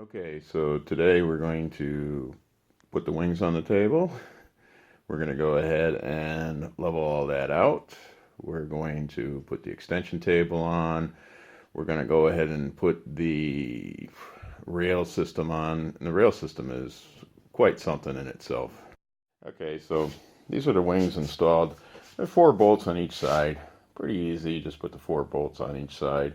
Okay, so today we're going to put the wings on the table. We're going to go ahead and level all that out. We're going to put the extension table on. We're going to go ahead and put the rail system on. And the rail system is quite something in itself. Okay, so these are the wings installed. There are 4 bolts on each side. Pretty easy, just put the 4 bolts on each side.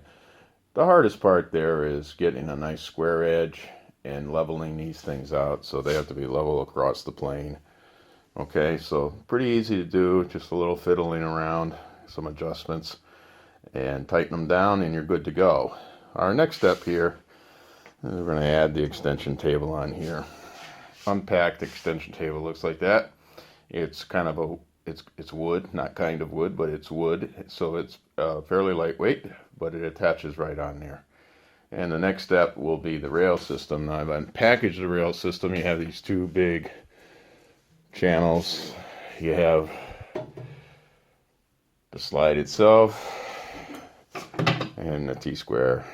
The hardest part there is getting a nice square edge and leveling these things out, so they have to be level across the plane. Okay, so pretty easy to do, just a little fiddling around, some adjustments, and tighten them down and you're good to go. Our next step here, we're going to add the extension table on here. Unpacked extension table looks like that. It's kind of a it's wood, not kind of wood, but it's wood, so it's fairly lightweight, but it attaches right on there. And the next step will be the rail system. Now I've unpackaged the rail system. You have these 2 big channels. You have the slide itself and the T-square.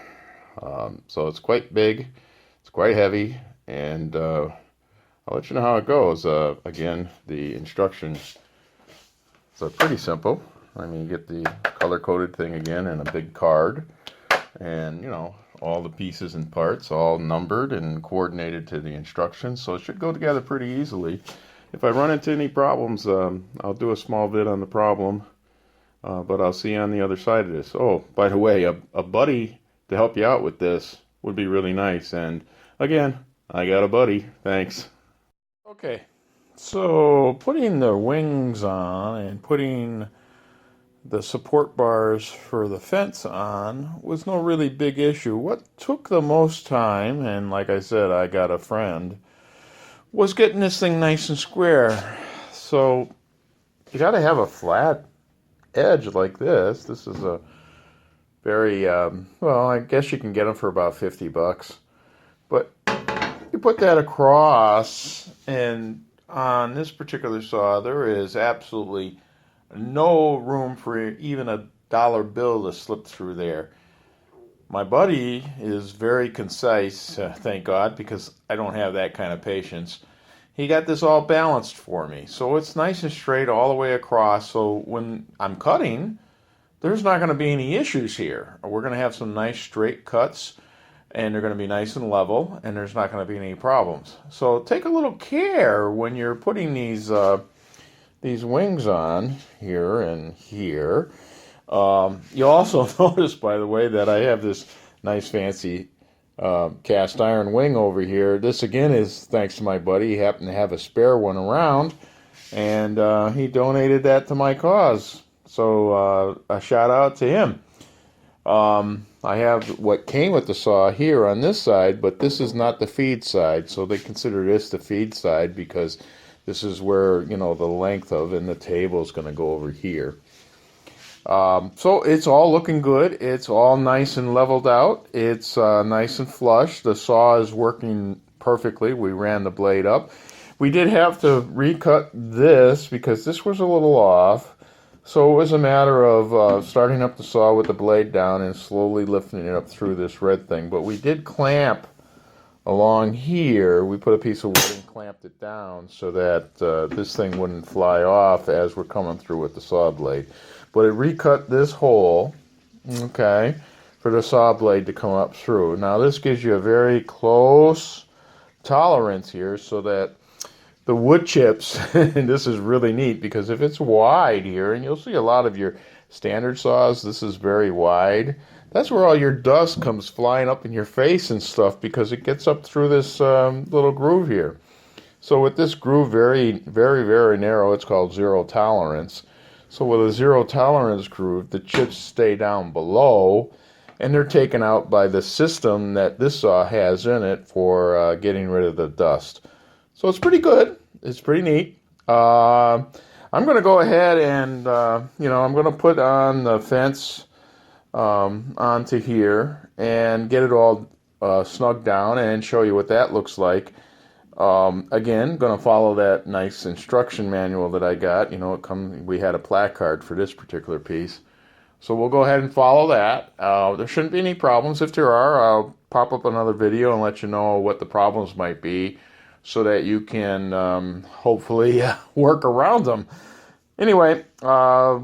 So it's quite big, it's quite heavy, and I'll let you know how it goes. Again, the instructions are pretty simple. I mean, you get the color-coded thing again and a big card, and all the pieces and parts all numbered and coordinated to the instructions, so it should go together pretty easily. If I run into any problems, I'll do a small vid on the problem, but I'll see you on the other side of this. Oh, by the way, a buddy to help you out with this would be really nice, and again, I got a buddy. Thanks. Okay, so putting the wings on and putting the support bars for the fence on was no really big issue. What took the most time, and like I said, I got a friend, was getting this thing nice and square. So you got to have a flat edge like this. This is a very, well, I guess you can get them for about $50. But you put that across, and on this particular saw, there is absolutely no room for even a dollar bill to slip through there. My buddy is very concise, thank God, because I don't have that kind of patience. He got this all balanced for me, so it's nice and straight all the way across, so when I'm cutting, there's not going to be any issues here. We're going to have some nice straight cuts, and they're going to be nice and level, and there's not going to be any problems. So take a little care when you're putting these wings on here and here. You'll also notice, by the way, that I have this nice fancy cast iron wing over here. This again is thanks to my buddy. He happened to have a spare one around, and he donated that to my cause. So a shout out to him. I have what came with the saw here on this side, but this is not the feed side, so they consider this the feed side because this is where, the length of, and the table is going to go over here. So it's all looking good. It's all nice and leveled out. It's nice and flush. The saw is working perfectly. We ran the blade up. We did have to recut this because this was a little off. So it was a matter of starting up the saw with the blade down and slowly lifting it up through this red thing. But we did clamp along here. We put a piece of wood and clamped it down so that this thing wouldn't fly off as we're coming through with the saw blade. But it recut this hole, okay, for the saw blade to come up through. Now this gives you a very close tolerance here so that the wood chips, and this is really neat because if it's wide here, and you'll see a lot of your standard saws, this is very wide, that's where all your dust comes flying up in your face and stuff because it gets up through this little groove here. So with this groove very, very, very narrow, it's called zero tolerance. So with a zero tolerance groove, the chips stay down below, and they're taken out by the system that this saw has in it for getting rid of the dust. So it's pretty good. It's pretty neat. I'm going to go ahead and, I'm going to put on the fence onto here and get it all snugged down and show you what that looks like. Again, going to follow that nice instruction manual that I got. We had a placard for this particular piece. So we'll go ahead and follow that. There shouldn't be any problems. If there are, I'll pop up another video and let you know what the problems might be so that you can hopefully work around them. Anyway,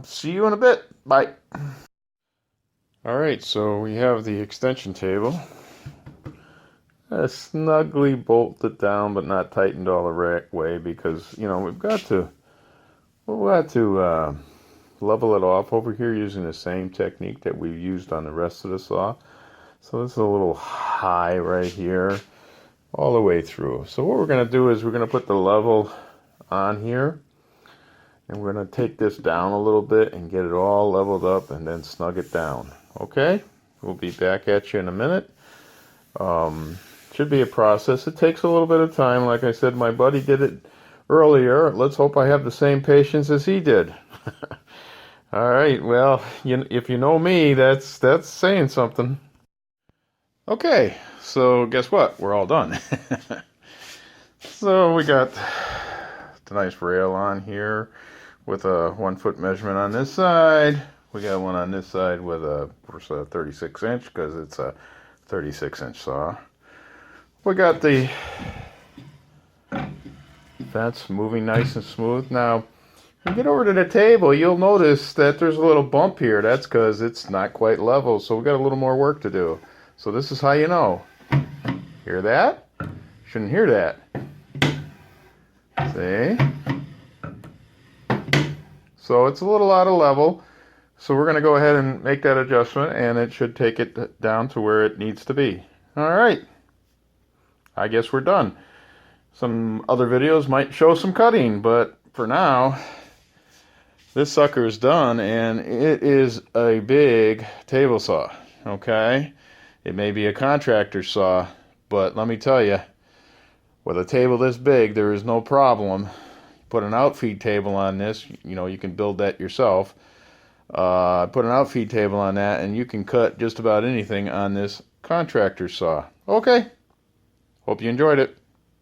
see you in a bit. Bye. All right, so we have the extension table. Snugly bolted down, but not tightened all the way because, you know, we've got to level it off over here using the same technique that we've used on the rest of the saw. So this is a little high right here, all the way through. So what we're going to do is we're going to put the level on here, and we're going to take this down a little bit and get it all leveled up and then snug it down. Okay, we'll be back at you in a minute. Should be a process. It takes a little bit of time. Like I said, my buddy did it earlier. Let's hope I have the same patience as he did. All right, well, if you know me, that's saying something. Okay, so guess what? We're all done. So we got the nice rail on here with a 1 foot measurement on this side. We got one on this side with a 36 inch because it's a 36 inch saw. We got that's moving nice and smooth. Now, when you get over to the table, you'll notice that there's a little bump here. That's because it's not quite level, so we got a little more work to do. So this is how you know. Hear that? Shouldn't hear that. See? So it's a little out of level. So we're going to go ahead and make that adjustment, and it should take it down to where it needs to be. All right. I guess we're done. Some other videos might show some cutting, but for now, this sucker is done, and it is a big table saw, okay? It may be a contractor saw, but let me tell you, with a table this big, there is no problem. Put an outfeed table on this, you know, you can build that yourself. Put an outfeed table on that, and you can cut just about anything on this contractor saw. Okay, hope you enjoyed it.